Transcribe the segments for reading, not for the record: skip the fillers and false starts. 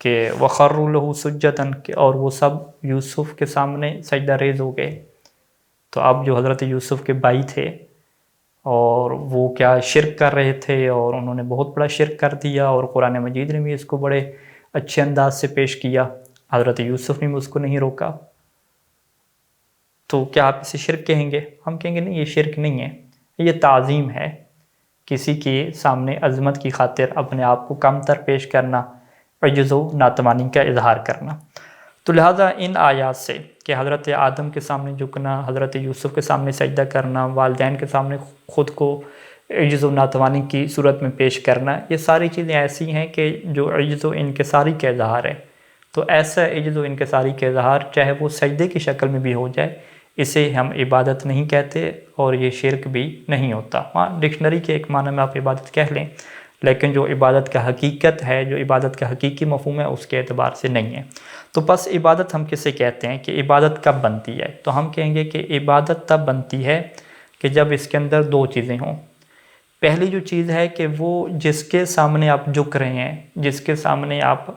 کہ وَخَرُّوا لَهُ سُجَّدًا کہ اور وہ سب یوسف کے سامنے سجدہ ریز ہو گئے۔ تو اب جو حضرت یوسف کے بھائی تھے اور وہ کیا شرک کر رہے تھے، اور انہوں نے بہت بڑا شرک کر دیا، اور قرآن مجید نے بھی اس کو بڑے اچھے انداز سے پیش کیا، حضرت یوسف نے بھی اس کو نہیں روکا۔ تو کیا آپ اسے شرک کہیں گے؟ ہم کہیں گے نہیں، یہ شرک نہیں ہے، یہ تعظیم ہے، کسی کے سامنے عظمت کی خاطر اپنے آپ کو کم تر پیش کرنا، عجز و ناتوانی کا اظہار کرنا۔ تو لہٰذا ان آیات سے کہ حضرت آدم کے سامنے جھکنا، حضرت یوسف کے سامنے سجدہ کرنا، والدین کے سامنے خود کو عجز و ناتوانی کی صورت میں پیش کرنا، یہ ساری چیزیں ایسی ہیں کہ جو عجز و انکساری کا اظہار ہے۔ تو ایسا عجز و انکساری کا اظہار چاہے وہ سجدے کی شکل میں بھی ہو جائے، اسے ہم عبادت نہیں کہتے، اور یہ شرک بھی نہیں ہوتا۔ ہاں، ڈکشنری کے ایک معنی میں آپ عبادت کہہ لیں، لیکن جو عبادت کا حقیقت ہے، جو عبادت کا حقیقی مفہوم ہے، اس کے اعتبار سے نہیں ہے۔ تو بس عبادت ہم کسے کہتے ہیں کہ عبادت کب بنتی ہے؟ تو ہم کہیں گے کہ عبادت تب بنتی ہے کہ جب اس کے اندر دو چیزیں ہوں۔ پہلی جو چیز ہے کہ وہ جس کے سامنے آپ جھک رہے ہیں، جس کے سامنے آپ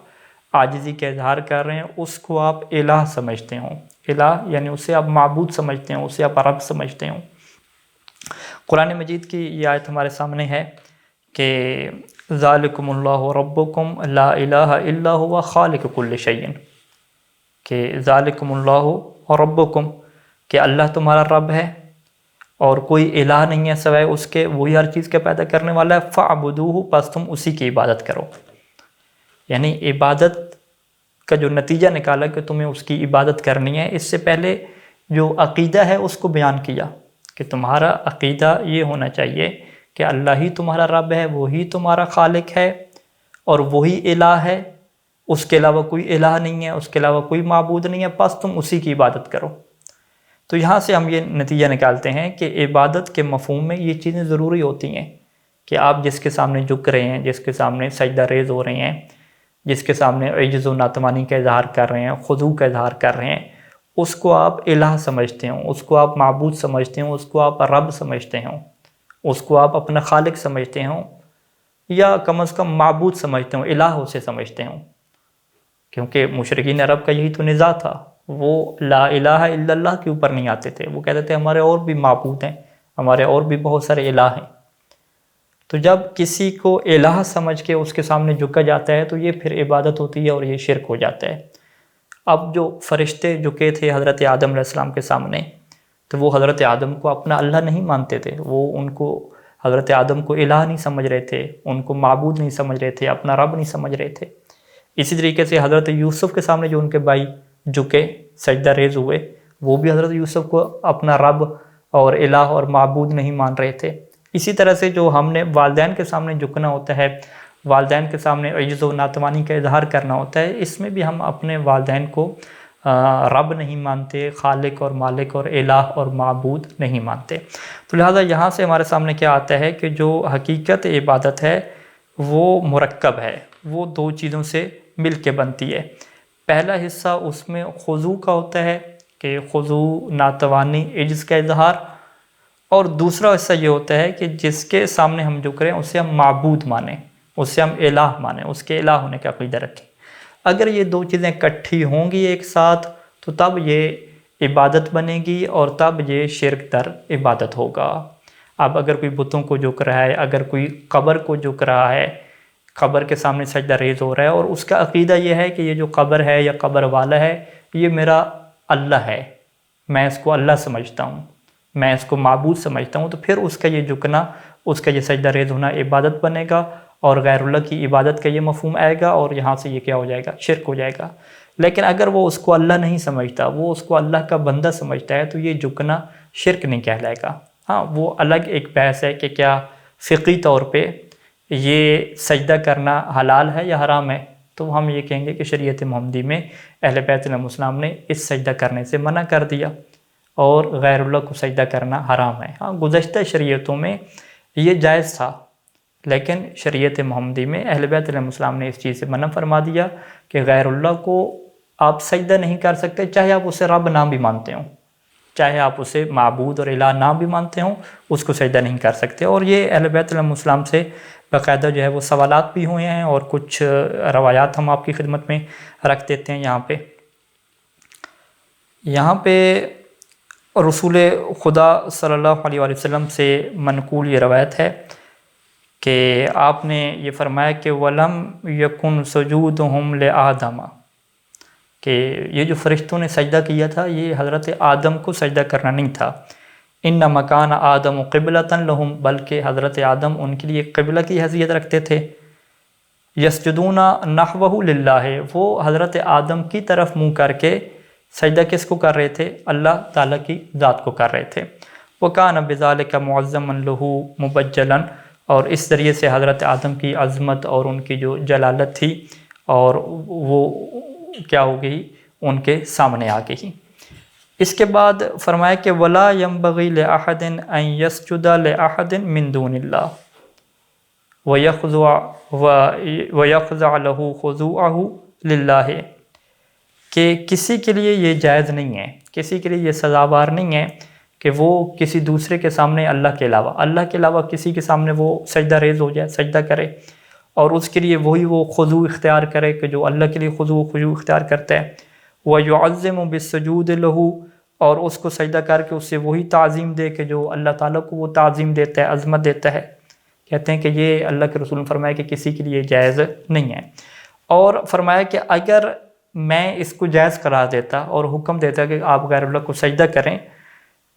عاجزی کا اظہار کر رہے ہیں، اس کو آپ الہ سمجھتے ہوں۔ الہ یعنی اسے آپ معبود سمجھتے ہوں، اسے آپ رب سمجھتے ہوں۔ قرآن مجید کی یہ آیت ہمارے سامنے ہے کہ ذالکم اللہ ربکم لا الہ الا ہوا خالق کل شیء، کہ ذالکم اللہ ربکم کہ اللہ تمہارا رب ہے اور کوئی الہ نہیں ہے سوائے اس کے، وہی ہر چیز کا پیدا کرنے والا ہے، فاعبدوہ پس تم اسی کی عبادت کرو۔ یعنی عبادت کا جو نتیجہ نکالا کہ تمہیں اس کی عبادت کرنی ہے، اس سے پہلے جو عقیدہ ہے اس کو بیان کیا کہ تمہارا عقیدہ یہ ہونا چاہیے کہ اللہ ہی تمہارا رب ہے، وہی تمہارا خالق ہے، اور وہی الہ ہے، اس کے علاوہ کوئی الہ نہیں ہے، اس کے علاوہ کوئی معبود نہیں ہے، پس تم اسی کی عبادت کرو۔ تو یہاں سے ہم یہ نتیجہ نکالتے ہیں کہ عبادت کے مفہوم میں یہ چیزیں ضروری ہوتی ہیں کہ آپ جس کے سامنے جھک رہے ہیں، جس کے سامنے سجدہ ریز ہو رہے ہیں، جس کے سامنے عجز و ناتوانی کا اظہار کر رہے ہیں، خضوع کا اظہار کر رہے ہیں، اس کو آپ الہ سمجھتے ہوں، اس کو آپ معبود سمجھتے ہوں، اس کو آپ رب سمجھتے ہوں، اس کو آپ اپنا خالق سمجھتے ہوں، یا کم از کم معبود سمجھتے ہوں، الہ اسے سمجھتے ہوں۔ کیونکہ مشرکین عرب کا یہی تو نزاع تھا، وہ لا الہ الا اللہ کے اوپر نہیں آتے تھے، وہ کہتے تھے ہمارے اور بھی معبود ہیں، ہمارے اور بھی بہت سارے الہ ہیں۔ تو جب کسی کو الہ سمجھ کے اس کے سامنے جھکا جاتا ہے تو یہ پھر عبادت ہوتی ہے اور یہ شرک ہو جاتا ہے۔ اب جو فرشتے جھکے تھے حضرت آدم علیہ السلام کے سامنے، تو وہ حضرت آدم کو اپنا اللہ نہیں مانتے تھے، وہ ان کو حضرت آدم کو الہ نہیں سمجھ رہے تھے، ان کو معبود نہیں سمجھ رہے تھے، اپنا رب نہیں سمجھ رہے تھے۔ اسی طریقے سے حضرت یوسف کے سامنے جو ان کے بھائی جھکے، سجدہ ریز ہوئے، وہ بھی حضرت یوسف کو اپنا رب اور الہ اور معبود نہیں مان رہے تھے۔ اسی طرح سے جو ہم نے والدین کے سامنے جھکنا ہوتا ہے، والدین کے سامنے عجز و ناتوانی کا اظہار کرنا ہوتا ہے، اس میں بھی ہم اپنے والدین کو رب نہیں مانتے، خالق اور مالک اور الہ اور معبود نہیں مانتے۔ تو لہٰذا یہاں سے ہمارے سامنے کیا آتا ہے کہ جو حقیقت عبادت ہے وہ مرکب ہے، وہ دو چیزوں سے مل کے بنتی ہے۔ پہلا حصہ اس میں خضوع کا ہوتا ہے کہ خضوع، ناتوانی، عجز کا اظہار، اور دوسرا حصہ یہ ہوتا ہے کہ جس کے سامنے ہم جھک رہے ہیں اسے ہم معبود مانیں، اسے ہم الہ مانیں، اس کے الہ ہونے کا عقیدہ رکھیں۔ اگر یہ دو چیزیں اکٹھی ہوں گی ایک ساتھ تو تب یہ عبادت بنے گی، اور تب یہ شرک در عبادت ہوگا۔ اب اگر کوئی بتوں کو جھک رہا ہے، اگر کوئی قبر کو جھک رہا ہے، قبر کے سامنے سجدہ ریز ہو رہا ہے، اور اس کا عقیدہ یہ ہے کہ یہ جو قبر ہے یا قبر والا ہے یہ میرا اللہ ہے، میں اس کو اللہ سمجھتا ہوں، میں اس کو معبود سمجھتا ہوں، تو پھر اس کا یہ جھکنا، اس کا یہ سجدہ ریز ہونا عبادت بنے گا، اور غیر اللہ کی عبادت کا یہ مفہوم آئے گا، اور یہاں سے یہ کیا ہو جائے گا؟ شرک ہو جائے گا۔ لیکن اگر وہ اس کو اللہ نہیں سمجھتا، وہ اس کو اللہ کا بندہ سمجھتا ہے، تو یہ جھکنا شرک نہیں کہلائے گا۔ ہاں، وہ الگ ایک بحث ہے کہ کیا فقہی طور پہ یہ سجدہ کرنا حلال ہے یا حرام ہے، تو ہم یہ کہیں گے کہ شریعت محمدی میں اہل بیت علیہم السلام نے اس سجدہ کرنے سے منع کر دیا، اور غیر اللہ کو سجدہ کرنا حرام ہے۔ ہاں، گزشتہ شریعتوں میں یہ جائز تھا، لیکن شریعت محمدی میں اہل بیت علیہ السلام نے اس چیز سے منع فرما دیا کہ غیر اللہ کو آپ سجدہ نہیں کر سکتے، چاہے آپ اسے رب نام بھی مانتے ہوں، چاہے آپ اسے معبود اور الہ نام بھی مانتے ہوں، اس کو سجدہ نہیں کر سکتے۔ اور یہ اہل بیت علیہ السلام سے باقاعدہ جو ہے وہ سوالات بھی ہوئے ہیں اور کچھ روایات ہم آپ کی خدمت میں رکھ دیتے ہیں یہاں پہ رسول خدا صلی اللہ علیہ وآلہ وسلم سے منقول یہ روایت ہے کہ آپ نے یہ فرمایا کہ وَلَمْ يَكُنْ سُجُودُهُمْ لِآدَمَ، کہ یہ جو فرشتوں نے سجدہ کیا تھا یہ حضرت آدم کو سجدہ کرنا نہیں تھا، اِنَّمَا كَانَ آدَمُ قِبْلَةً لَهُمْ، بلکہ حضرت آدم ان کے لیے قبلہ کی حیثیت رکھتے تھے، یسجدون نحوہ للہ، وہ حضرت آدم کی طرف منہ کر کے سجدہ کس کو کر رہے تھے؟ اللہ تعالیٰ کی ذات کو کر رہے تھے، وَكَانَ بِذَلِكَ مُعَظَّمًا لَهُ مُبَجَّلًا، اور اس ذریعے سے حضرت آدم کی عظمت اور ان کی جو جلالت تھی اور وہ کیا ہو گئی؟ ان کے سامنے آ گئی۔ اس کے بعد فرمایا کہ وَلَا يَنبَغِي لِأَحَدٍ أَن يَسْجُدَ لِأَحَدٍ مِّن دُونِ اللَّهِ وَيَخْضَعَ لَهُ خُضُوعَهُ لِلَّهِ، کہ کسی کے لیے یہ جائز نہیں ہے، کسی کے لیے یہ سزاوار نہیں ہے کہ وہ کسی دوسرے کے سامنے اللہ کے علاوہ کسی کے سامنے وہ سجدہ ریز ہو جائے، سجدہ کرے، اور اس کے لیے وہ خضوع اختیار کرے کہ جو اللہ کے لیے خضوع اختیار کرتا ہے، وَيُعَظِّمُ بِالسُّجُودِ لَهُ، اور اس کو سجدہ کر کے اس سے وہی تعظیم دے کہ جو اللہ تعالیٰ کو وہ تعظیم دیتا ہے، عظمت دیتا ہے۔ کہتے ہیں کہ یہ اللہ کے رسول نے فرمایا کہ کسی کے لیے جائز نہیں ہے، اور فرمایا کہ اگر میں اس کو جائز قرار دیتا اور حکم دیتا کہ آپ غیر اللہ کو سجدہ کریں،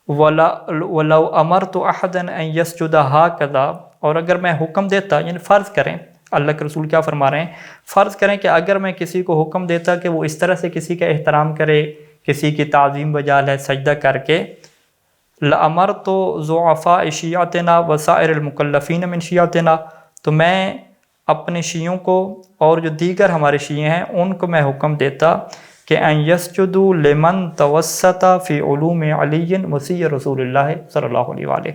وَلَوْ أَمَرْتُ أَحَدًا أَن يَسْجُدَ هَكَذَا، اور اگر میں حکم دیتا، یعنی فرض کریں، اللہ کے رسول کیا فرما رہے ہیں، فرض کریں کہ اگر میں کسی کو حکم دیتا کہ وہ اس طرح سے کسی کا احترام کرے، کسی کی تعظیم بجا لے سجدہ کر کے، لَأَمَرْتُ ضُعَفَاءَ شِيَعَتِنَا وَسَائِرِ الْمُكَلَّفِينَ مِنْ شِيَعَتِنَا، تو میں اپنے شیعوں کو اور جو دیگر ہمارے شیعہ ہیں ان کو میں حکم دیتا کہ ان یسجدوا لمن توسط فی علوم علی وصی رسول اللہ صلی اللہ علیہ وآلہ،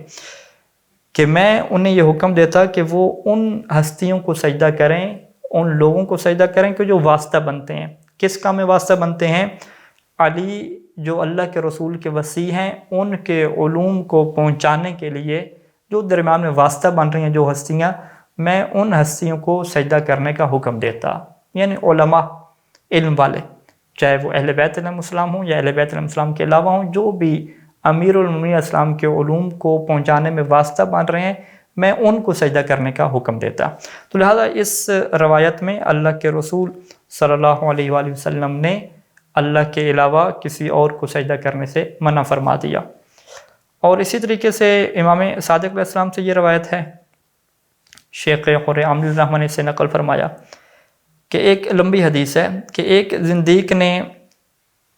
کہ میں انہیں یہ حکم دیتا کہ وہ ان ہستیوں کو سجدہ کریں، ان لوگوں کو سجدہ کریں کہ جو واسطہ بنتے ہیں۔ کس کام میں واسطہ بنتے ہیں؟ علی جو اللہ کے رسول کے وصی ہیں، ان کے علوم کو پہنچانے کے لیے جو درمیان میں واسطہ بن رہی ہیں جو ہستیاں، میں ان ہستیوں کو سجدہ کرنے کا حکم دیتا، یعنی علماء، علم والے، چاہے وہ اہل بیت علیہ السلام ہوں یا اہل بیت علیہ السلام کے علاوہ ہوں، جو بھی امیر المومنین اسلام کے علوم کو پہنچانے میں واسطہ بن رہے ہیں، میں ان کو سجدہ کرنے کا حکم دیتا۔ تو لہذا اس روایت میں اللہ کے رسول صلی اللہ علیہ وآلہ وسلم نے اللہ کے علاوہ کسی اور کو سجدہ کرنے سے منع فرما دیا۔ اور اسی طریقے سے امام صادق علیہ السلام سے یہ روایت ہے، شیخ قر عامل الرحمن نے سے نقل فرمایا کہ ایک لمبی حدیث ہے کہ ایک زندیق نے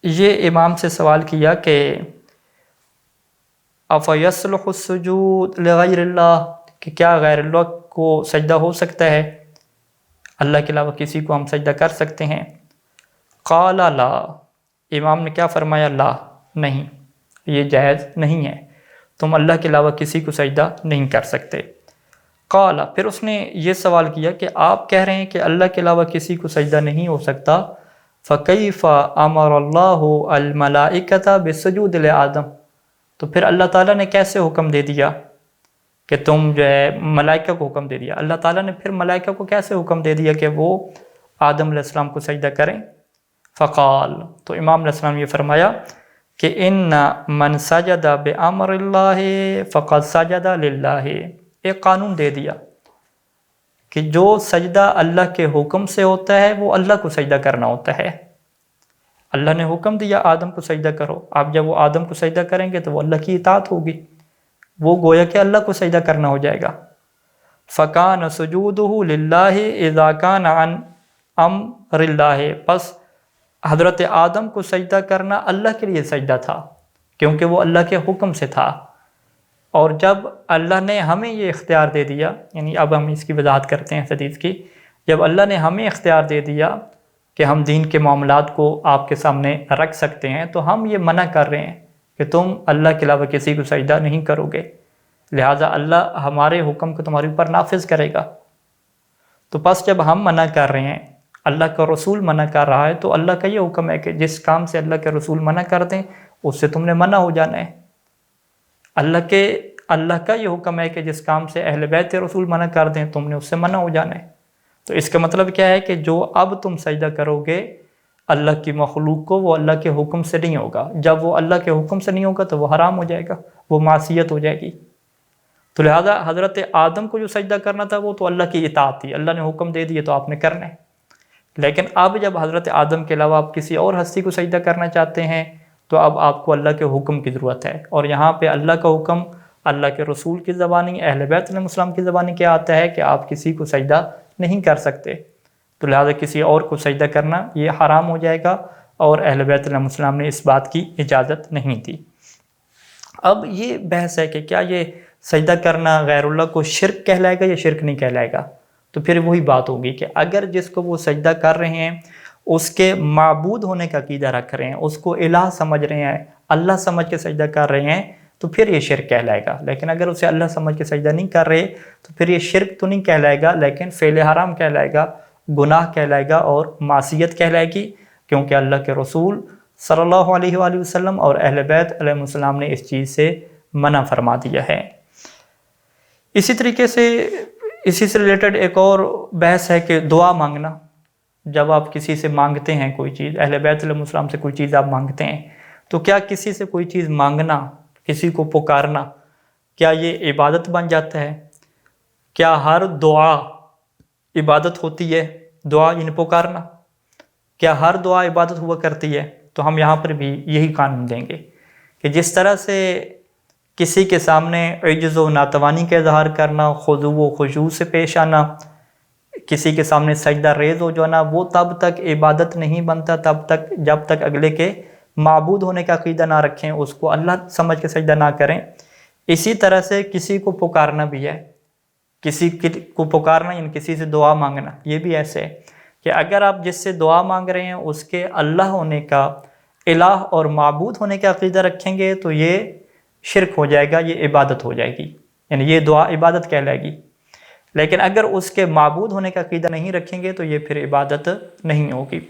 یہ امام سے سوال کیا کہ افیصلح السجود لغیر اللہ، کہ کیا غیر اللہ کو سجدہ ہو سکتا ہے، اللہ کے علاوہ کسی کو ہم سجدہ کر سکتے ہیں؟ قال لا، امام نے کیا فرمایا؟ لا، نہیں، یہ جائز نہیں ہے، تم اللہ کے علاوہ کسی کو سجدہ نہیں کر سکتے۔ قال، پھر اس نے یہ سوال کیا کہ آپ کہہ رہے ہیں کہ اللہ کے علاوہ کسی کو سجدہ نہیں ہو سکتا، فَكَيْفَ أَمَرَ اللَّهُ الْمَلَائِكَةَ بِالسُّجُودِ لِآدَمَ، تو پھر اللہ تعالیٰ نے کیسے حکم دے دیا کہ تم جو ہے ملائکہ کو حکم دے دیا، اللہ تعالیٰ نے پھر ملائکہ کو کیسے حکم دے دیا کہ وہ آدم علیہ السلام کو سجدہ کریں؟ فقال، تو امام علیہ السلام نے یہ فرمایا کہ إِنَّ مَنْ سَجَدَ بِأَمْرِ اللَّهِ فَقَدْ سَجَدَ لِلَّهِ، ایک قانون دے دیا کہ جو سجدہ اللہ کے حکم سے ہوتا ہے وہ اللہ کو سجدہ کرنا ہوتا ہے۔ اللہ نے حکم دیا آدم کو سجدہ کرو، آپ جب وہ آدم کو سجدہ کریں گے تو وہ اللہ کی اطاعت ہوگی، وہ گویا کہ اللہ کو سجدہ کرنا ہو جائے گا۔ فَكَانَ سُجُودُهُ لِلَّهِ إِذَا كَانَ عَنْ أَمْرِ اللَّهِ، پس حضرت آدم کو سجدہ کرنا اللہ کے لیے سجدہ تھا کیونکہ وہ اللہ کے حکم سے تھا، اور جب اللہ نے ہمیں یہ اختیار دے دیا، یعنی اب ہم اس کی وضاحت کرتے ہیں حدیث کی، جب اللہ نے ہمیں اختیار دے دیا کہ ہم دین کے معاملات کو آپ کے سامنے رکھ سکتے ہیں، تو ہم یہ منع کر رہے ہیں کہ تم اللہ کے علاوہ کسی کو سجدہ نہیں کرو گے، لہٰذا اللہ ہمارے حکم کو تمہارے اوپر نافذ کرے گا۔ تو پس جب ہم منع کر رہے ہیں، اللہ کا رسول منع کر رہا ہے، تو اللہ کا یہ حکم ہے کہ جس کام سے اللہ کے رسول منع کر دیں اس سے تم نے منع ہو جانا ہے۔ اللہ کے اللہ کا یہ حکم ہے کہ جس کام سے اہل بیت رسول منع کر دیں تم نے اس سے منع ہو جانا ہے۔ تو اس کا مطلب کیا ہے کہ جو اب تم سجدہ کرو گے اللہ کی مخلوق کو، وہ اللہ کے حکم سے نہیں ہوگا۔ جب وہ اللہ کے حکم سے نہیں ہوگا تو وہ حرام ہو جائے گا، وہ معصیت ہو جائے گی۔ تو لہذا حضرت آدم کو جو سجدہ کرنا تھا وہ تو اللہ کی اطاعت تھی، اللہ نے حکم دے دیے تو آپ نے کرنا ہے۔ لیکن اب جب حضرت آدم کے علاوہ آپ کسی اور ہستی کو سجدہ کرنا چاہتے ہیں تو اب آپ کو اللہ کے حکم کی ضرورت ہے، اور یہاں پہ اللہ کا حکم اللہ کے رسول کی زبانی، اہل بیت علیہ السلام کی زبانی کیا آتا ہے کہ آپ کسی کو سجدہ نہیں کر سکتے، تو لہذا کسی اور کو سجدہ کرنا یہ حرام ہو جائے گا، اور اہل بیت علیہ السلام نے اس بات کی اجازت نہیں دی۔ اب یہ بحث ہے کہ کیا یہ سجدہ کرنا غیر اللہ کو شرک کہلائے گا یا شرک نہیں کہلائے گا؟ تو پھر وہی بات ہوگی کہ اگر جس کو وہ سجدہ کر رہے ہیں اس کے معبود ہونے کا عقیدہ رکھ رہے ہیں، اس کو الہ سمجھ رہے ہیں، اللہ سمجھ کے سجدہ کر رہے ہیں، تو پھر یہ شرک کہلائے گا۔ لیکن اگر اسے اللہ سمجھ کے سجدہ نہیں کر رہے تو پھر یہ شرک تو نہیں کہلائے گا، لیکن فعل حرام کہلائے گا، گناہ کہلائے گا اور معصیت کہلائے گی، کیونکہ اللہ کے رسول صلی اللہ علیہ وآلہ وسلم اور اہل بیت علیہ السلام نے اس چیز سے منع فرما دیا ہے۔ اسی طریقے سے اسی سے ریلیٹڈ ایک اور بحث ہے کہ دعا مانگنا۔ جب آپ کسی سے مانگتے ہیں کوئی چیز، اہل بیت علیہ السلام سے کوئی چیز آپ مانگتے ہیں، تو کیا کسی سے کوئی چیز مانگنا، کسی کو پکارنا، کیا یہ عبادت بن جاتا ہے؟ کیا ہر دعا عبادت ہوتی ہے؟ دعا یعنی پکارنا، کیا ہر دعا عبادت ہوا کرتی ہے؟ تو ہم یہاں پر بھی یہی قانون دیں گے کہ جس طرح سے کسی کے سامنے عجز و ناتوانی کا اظہار کرنا، خضوع و خشوع سے پیش آنا، کسی کے سامنے سجدہ ریز ہو جانا، وہ تب تک عبادت نہیں بنتا جب تک اگلے کے معبود ہونے کا عقیدہ نہ رکھیں، اس کو اللہ سمجھ کے سجدہ نہ کریں۔ اسی طرح سے کسی کو پکارنا بھی ہے، کسی کو پکارنا یعنی کسی سے دعا مانگنا، یہ بھی ایسے ہے کہ اگر آپ جس سے دعا مانگ رہے ہیں اس کے اللہ ہونے کا، الہ اور معبود ہونے کا عقیدہ رکھیں گے تو یہ شرک ہو جائے گا، یہ عبادت ہو جائے گی، یعنی یہ دعا عبادت کہلائے گی۔ لیکن اگر اس کے معبود ہونے کا عقیدہ نہیں رکھیں گے تو یہ پھر عبادت نہیں ہوگی۔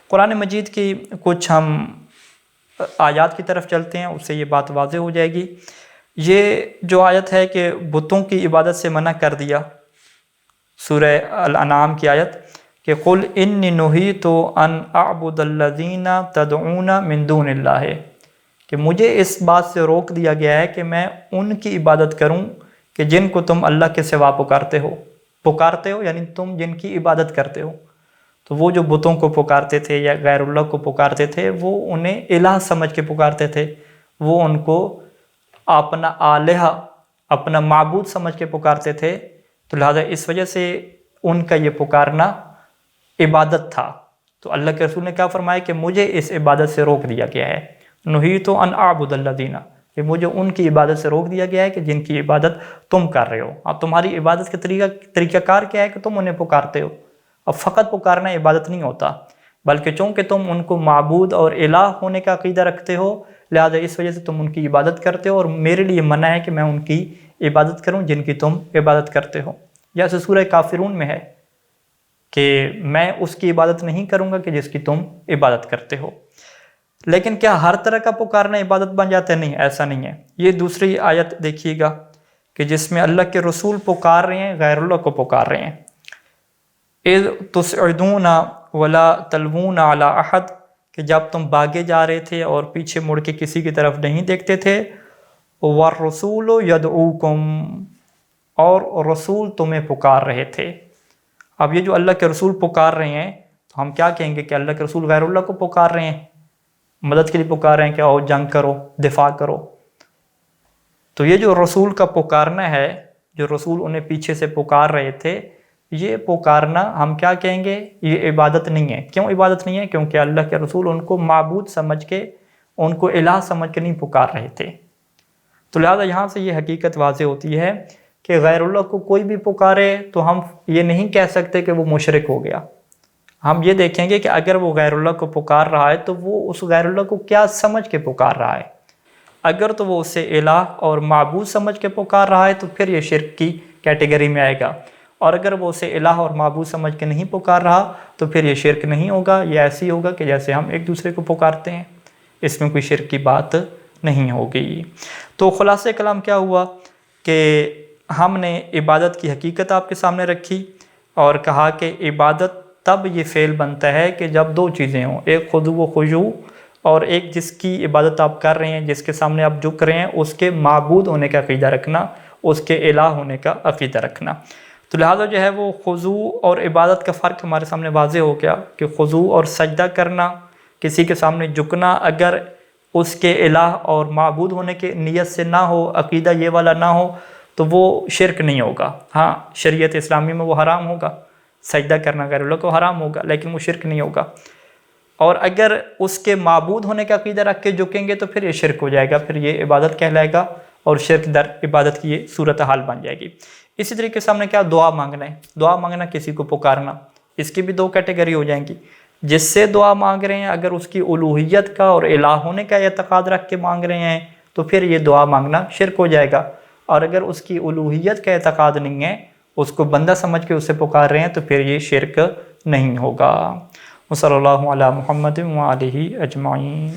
قرآن مجید کی کچھ ہم آیات کی طرف چلتے ہیں، اس سے یہ بات واضح ہو جائے گی۔ یہ جو آیت ہے کہ بتوں کی عبادت سے منع کر دیا، سورہ الانعام کی آیت کہ قُلْ إِنِّي نُهِيتُ أَنْ أَعْبُدَ الَّذِينَ تَدْعُونَ مِن دُونِ اللَّهِ، کہ مجھے اس بات سے روک دیا گیا ہے کہ میں ان کی عبادت کروں کہ جن کو تم اللہ کے سوا پکارتے ہو یعنی تم جن کی عبادت کرتے ہو۔ تو وہ جو بتوں کو پکارتے تھے یا غیر اللہ کو پکارتے تھے، وہ انہیں الہ سمجھ کے پکارتے تھے، وہ ان کو اپنا الہ، اپنا معبود سمجھ کے پکارتے تھے، تو لہذا اس وجہ سے ان کا یہ پکارنا عبادت تھا۔ تو اللہ کے رسول نے کیا فرمایا کہ مجھے اس عبادت سے روک دیا گیا ہے، نُہِیتُ أَنْ أَعْبُدَ الَّذِينَ، کہ مجھے ان کی عبادت سے روک دیا گیا ہے کہ جن کی عبادت تم کر رہے ہو۔ اب تمہاری عبادت کا طریقہ کار کیا ہے کہ تم انہیں پکارتے ہو۔ اب فقط پکارنا عبادت نہیں ہوتا، بلکہ چونکہ تم ان کو معبود اور الہ ہونے کا عقیدہ رکھتے ہو، لہذا اس وجہ سے تم ان کی عبادت کرتے ہو، اور میرے لیے منع ہے کہ میں ان کی عبادت کروں جن کی تم عبادت کرتے ہو۔ جیسے سورہ کافرون میں ہے کہ میں اس کی عبادت نہیں کروں گا کہ جس کی تم عبادت کرتے ہو۔ لیکن کیا ہر طرح کا پکارنا عبادت بن جاتا ہے؟ نہیں، ایسا نہیں ہے۔ یہ دوسری آیت دیکھیے گا کہ جس میں اللہ کے رسول پکار رہے ہیں، غیر اللہ کو پکار رہے ہیں۔ اِذْ تُسْعِدُونَ وَلَا تَلْوُونَ عَلَىٰ أَحَدٍ، کہ جب تم بھاگے جا رہے تھے اور پیچھے مڑ کے کسی کی طرف نہیں دیکھتے تھے، وَالرَّسُولُ يَدْعُوكُمْ، اور رسول تمہیں پکار رہے تھے۔ اب یہ جو اللہ کے رسول پکار رہے ہیں تو ہم کیا کہیں گے کہ اللہ کے رسول غیر اللہ کو پکار رہے ہیں، مدد کے لیے پکار رہے ہیں کہ آؤ جنگ کرو، دفاع کرو۔ تو یہ جو رسول کا پکارنا ہے، جو رسول انہیں پیچھے سے پکار رہے تھے، یہ پکارنا ہم کیا کہیں گے؟ یہ عبادت نہیں ہے۔ کیوں عبادت نہیں ہے؟ کیونکہ اللہ کے رسول ان کو معبود سمجھ کے، ان کو الہ سمجھ کے نہیں پکار رہے تھے۔ تو لہذا یہاں سے یہ حقیقت واضح ہوتی ہے کہ غیر اللہ کو کوئی بھی پکارے تو ہم یہ نہیں کہہ سکتے کہ وہ مشرک ہو گیا۔ ہم یہ دیکھیں گے کہ اگر وہ غیر اللہ کو پکار رہا ہے تو وہ اس غیر اللہ کو کیا سمجھ کے پکار رہا ہے۔ اگر تو وہ اسے الہ اور معبود سمجھ کے پکار رہا ہے تو پھر یہ شرک کی کیٹیگری میں آئے گا، اور اگر وہ اسے الہ اور معبود سمجھ کے نہیں پکار رہا تو پھر یہ شرک نہیں ہوگا، یہ ایسی ہوگا کہ جیسے ہم ایک دوسرے کو پکارتے ہیں، اس میں کوئی شرک کی بات نہیں ہوگی۔ تو خلاصہ کلام کیا ہوا کہ ہم نے عبادت کی حقیقت آپ کے سامنے رکھی اور کہا کہ عبادت تب یہ فعل بنتا ہے کہ جب دو چیزیں ہوں، ایک خضوع و خشوع، اور ایک جس کی عبادت آپ کر رہے ہیں، جس کے سامنے آپ جھک رہے ہیں، اس کے معبود ہونے کا عقیدہ رکھنا، اس کے الہ ہونے کا عقیدہ رکھنا۔ تو لہٰذا جو ہے وہ خضوع اور عبادت کا فرق ہمارے سامنے واضح ہو گیا کہ خضوع اور سجدہ کرنا، کسی کے سامنے جھکنا، اگر اس کے الہ اور معبود ہونے کے نیت سے نہ ہو، عقیدہ یہ والا نہ ہو، تو وہ شرک نہیں ہوگا۔ ہاں، شریعت اسلامی میں وہ حرام ہوگا، سجدہ کرنا غیر اللہ کو حرام ہوگا، لیکن وہ شرک نہیں ہوگا۔ اور اگر اس کے معبود ہونے کا عقیدہ رکھ کے جھکیں گے تو پھر یہ شرک ہو جائے گا، پھر یہ عبادت کہلائے گا، اور شرک در عبادت کی یہ صورتحال بن جائے گی۔ اسی طریقے سے ہم نے کیا دعا مانگنا ہے، دعا مانگنا کسی کو پکارنا، اس کی بھی دو کیٹیگری ہو جائیں گی۔ جس سے دعا مانگ رہے ہیں، اگر اس کی الوہیت کا اور الہ ہونے کا اعتقاد رکھ کے مانگ رہے ہیں تو پھر یہ دعا مانگنا شرک ہو جائے گا، اور اگر اس کی الوہیت کا اعتقاد نہیں ہے، اس کو بندہ سمجھ کے اسے پکار رہے ہیں، تو پھر یہ شرک نہیں ہوگا۔ وصلی اللہ علی محمد وآلہ اجمعین۔